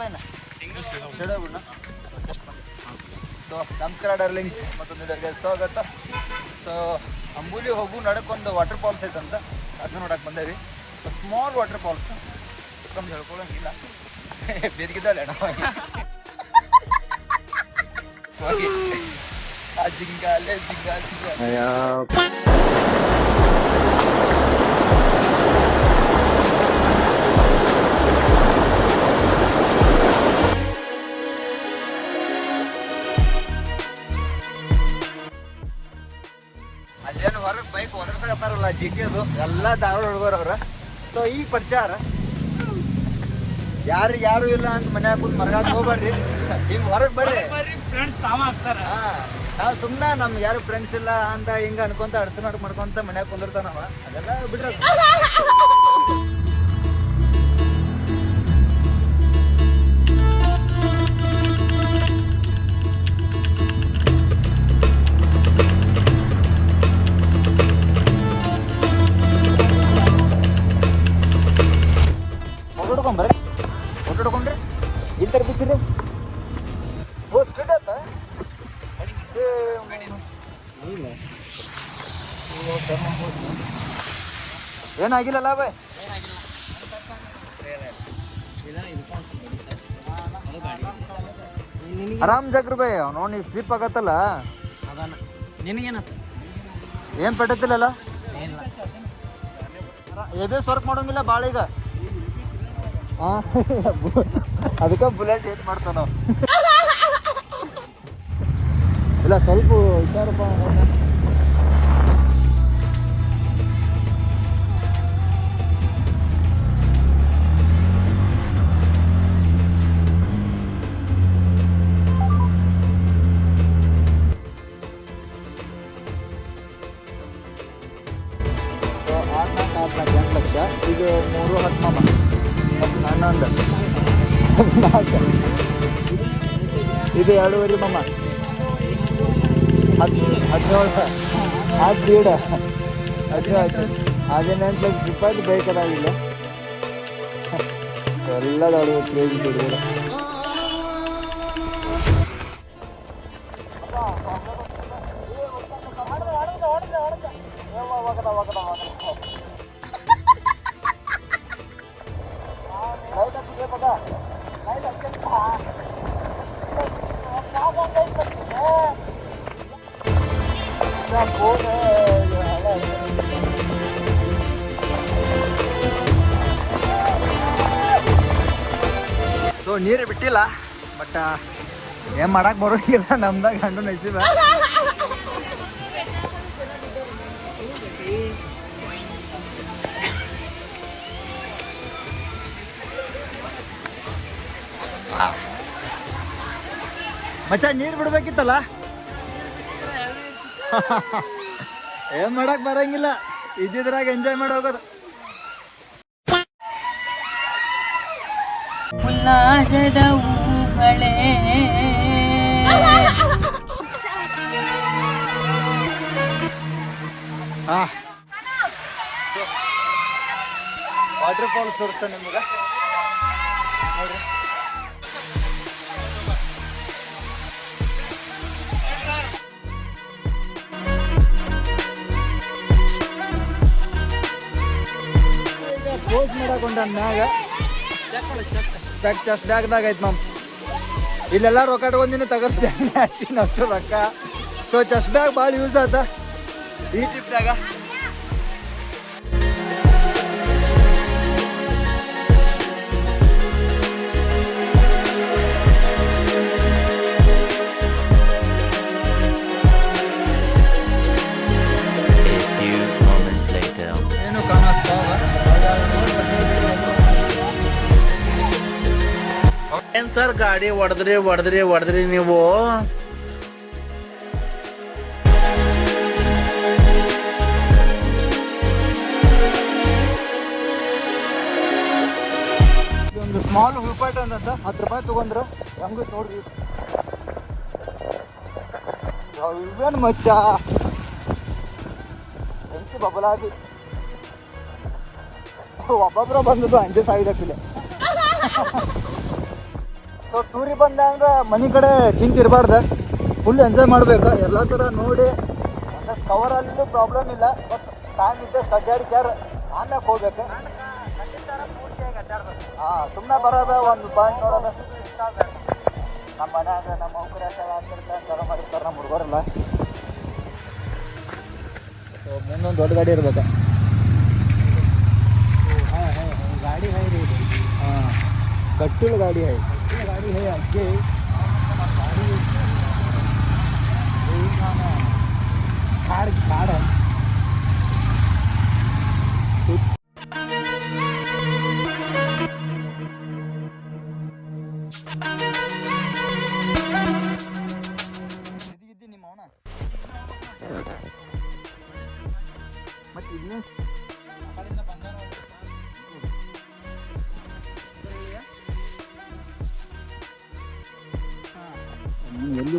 ಪೈನ ಬಿಡ. ಸೊ ನಮಸ್ಕಾರ ಡಾರ್ಲಿಂಗ್ಸ್, ಮತ್ತೊಂದು ವಿಡಿಯೋಗೆ ಸ್ವಾಗತ. ಸೊ ಅಂಬೂಲಿ ಹೋಗು ನಡಕ್ಕೊಂದು ವಾಟರ್ ಫಾಲ್ಸ್ ಐತಂತ, ಅದನ್ನ ನೋಡಕ್ಕೆ ಬಂದೇವಿ. ಸ್ಮಾಲ್ ವಾಟರ್ ಫಾಲ್ಸ್ ತುಂಬ ಹೇಳ್ಕೊಳಂಗಿಲ್ಲ, ಬೆದಗಿದ್ದಲ್ಲ ಹೋಗಿ ಆ ಜಿಂಗಾಲೆ ಅಲ್ಲೇನು ಹೊರಗೆ ಬೈಕ್ ಒದರ್ಸಕತ್ತಾರಲ್ಲ GT ಅದು ಎಲ್ಲ ಧಾರವಾಡ ಹುಡುಗರವ್ರ. ಸೊ ಈ ಪ್ರಚಾರ ಯಾರು ಇಲ್ಲ ಅಂತ ಮನ್ಯಾಗ ಕೂತ್ ಮರಗಾಕ್ ಹೋಗ್ಬಾರ್ರಿ, ಹಿಂಗೆ ಹೊರಗೆ ಬರ್ರಿ. ನಾವು ಸುಮ್ಮನೆ ನಮ್ಗೆ ಯಾರು ಫ್ರೆಂಡ್ಸ್ ಇಲ್ಲ ಅಂತ ಹಿಂಗೆ ಅನ್ಕೊಂತ ಅಡ್ಸನಾಡ್ ಮಾಡ್ಕೊಂತ ಮನ್ಯಾಗ ಕುಂದಿರ್ತಾನವ, ಅದೆಲ್ಲ ಬಿಡ್ರ. ಫೋಟೋ ಹಿಡ್ಕೊಂಡ್ರಿ ಇಲ್ಲಿ ತರ್ಬಿಸಿರಿ. ಓ ಸ್ಪೀಡ್ ಆತ ಏನಾಗಿಲ್ಲಲ್ಲ ಬಾಯ್, ಆರಾಮ್ ಜಾಗ್ರಿ ಬಾಯ್. ನೋಡಿ ಸ್ಲಿಪ್ ಆಗತ್ತಲ್ಲ, ಏನ್ ಪೆಟ್ಟತಿಲ್ಲಲ್ಲ, ಎಬೇಸ್ ವರ್ಕ್ ಮಾಡೋಂಗಿಲ್ಲ ಭಾಳ ಈಗ. ಅದಕ್ಕೆ ಬುಲೆಟ್ ಏಟ್ ಮಾಡ್ತಾವ ನಾವು. ಇಲ್ಲ ಸ್ವಲ್ಪ ಹುಷಾರಪ್ಪ. $8 ಲಕ್ಷ, ಇದು 3 10 ಮಾಮ 11 ಇದು 2.5 ಮಾಮ 17 ಅದು ಬೀಡ 18 ಲಕ್ಷ ರೂಪಾಯಿ ಬೇಕಾಗಿಲ್ಲ. ಎಲ್ಲದಳು ಕ್ರೇಜಿ ಬಿಡ. ಸೊ ನೀರು ಬಿಟ್ಟಿಲ್ಲ, ಬಟ್ ಏನ್ ಮಾಡಕ್ ಬರೋಂಗಿಲ್ಲ, ನಮ್ದಾಗ ಗಂಡು ನಸೀಬ. ಮಚ್ಚ ನೀರು ಬಿಡ್ಬೇಕಿತ್ತಲ್ಲ, ಏನ್ ಮಾಡಕ್ ಬರಂಗಿಲ್ಲ, ಇದ್ದಿದ್ರಾಗ ಎಂಜಾಯ್ ಮಾಡಿ ಹೋಗೋದು. ಉಲ್ಲಾಸದ ಹೂಗಳೇ ವಾಟರ್ ಫಾಲ್ಸ್ ತೋರಿಸ್ತಾ ನಿಮ್ಗೆ ನೋಡ್ರಿ. ಪೋಸ್ ಮಾಡಕೊಂಡ ಮ್ಯಾಗ ಚೆಸ್ಟ್ ಬ್ಯಾಗ್ದಾಗ ಐತೆ ನಮ್, ಇಲ್ಲೆಲ್ಲ ರೊಕ್ಕ ಇಟ್ಕೊಂದಿನ ತಗೋತೀನಿ ಅಷ್ಟು ರೊಕ್ಕ. ಸೊ ಚೆಸ್ಟ್ ಬ್ಯಾಗ್ ಭಾಳ ಯೂಸ್ ಆತ ಈ ಟ್ರಿಪ್ದಾಗ. ಏನು ಏನ್ ಸರ್ ಗಾಡಿ ಹೊಡೆದ್ರಿ ನೀವು? ಒಂದು ಸ್ಮಾಲ್ ಹುಲ್ಪಾಟ್ ಅಂತ $10 ತಗೊಂಡ್ರ ಹೆಂಗ ನೋಡ್ರಿ. ಇವೇನು ಮಚ್ಚ ಎಂತಿ ಬಬಲಾದಿ ಒಬ್ಬೊಬ್ಬರ ಬಂದದ್ದು ಅಂಜೆ ಸಾವಿದಕ್ಕಿದೆ. ಸೊ ಟೂರಿಗೆ ಬಂದೆ ಅಂದ್ರೆ ಮನೆ ಕಡೆ ಚಿಂತೆ ಇರಬಾರ್ದು, ಫುಲ್ ಎಂಜಾಯ್ ಮಾಡಬೇಕು, ಎಲ್ಲ ಥರ ನೋಡಿ ಒಂದಷ್ಟು ಕವರಲ್ಲೂ ಪ್ರಾಬ್ಲಮ್ ಇಲ್ಲ. ಬಟ್ ಟೈಮ್ ಇದ್ದಷ್ಟು ಅಡ್ಡಾಡಿ ಕ್ಯಾರ ಆಮ್ಯಾಕೆ ಹೋಗ್ಬೇಕು. ಹಾಂ, ಸುಮ್ಮನೆ ಬರೋದು ಒಂದು ಪಾಯಿಂಟ್ ನೋಡೋದು. ನಮ್ಮ ಮನ್ಯಾಗ ನಮ್ಮ ಅವ್ಕರು ಆಗ್ತಿರ್ತಾರೆ ಥರ ಮಾಡಿರ್ತಾರೆ ನಮ್ಮ ಹುಡುಗರೆಲ್ಲ. ಸೊ ಮುಂದೊಂದು ದೊಡ್ಡ ಗಾಡಿ ಇರ್ಬೇಕು. गाड़ी है रे, ಹಾಂ, ಕಟ್ಟಿಲು ಗಾಡಿ है, गाड़ी है आगे गाड़ी खाड़ है. ಇದ್ದಿ ನಿಮ್ಮ ಅವನ ಮತ್ತೆ ಇದನ್ನೇ ಎಲ್ಲೂ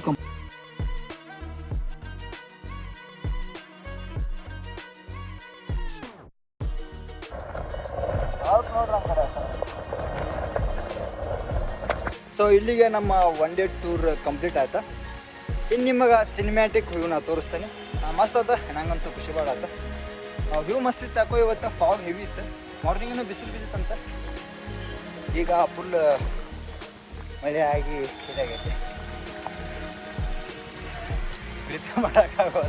ಸೊ ಇಲ್ಲಿಗೆ ನಮ್ಮ ಒನ್ ಡೇ ಟೂರ್ ಕಂಪ್ಲೀಟ್ ಆಯ್ತಾ. ಇನ್ನು ನಿಮಗೆ ಸಿನಿಮ್ಯಾಟಿಕ್ ವ್ಯೂ ನಾ ತೋರಿಸ್ತೇನೆ. ಮಸ್ತ್ ಅದ, ನಂಗಂತೂ ಖುಷಿ ಭಾಳ ಆತ. ವ್ಯೂ ಮಸ್ತ್ ಇತ್ತು. ಯಾಕೋ ಇವತ್ತು ಫಾಗ್ ಹೆವಿ ಇತ್ತು, ಮಾರ್ನಿಂಗೇನು ಬಿಸಿಲು ಬಿದ್ದಿತ್ತಂತ. ಈಗ ಫುಲ್ ಮಳೆ ಆಗಿ ಇದಾಗೈತೆ, ಪ್ರೀತಿ ಮಾಡೋಕ್ಕಾಗೋ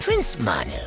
Prince Manu.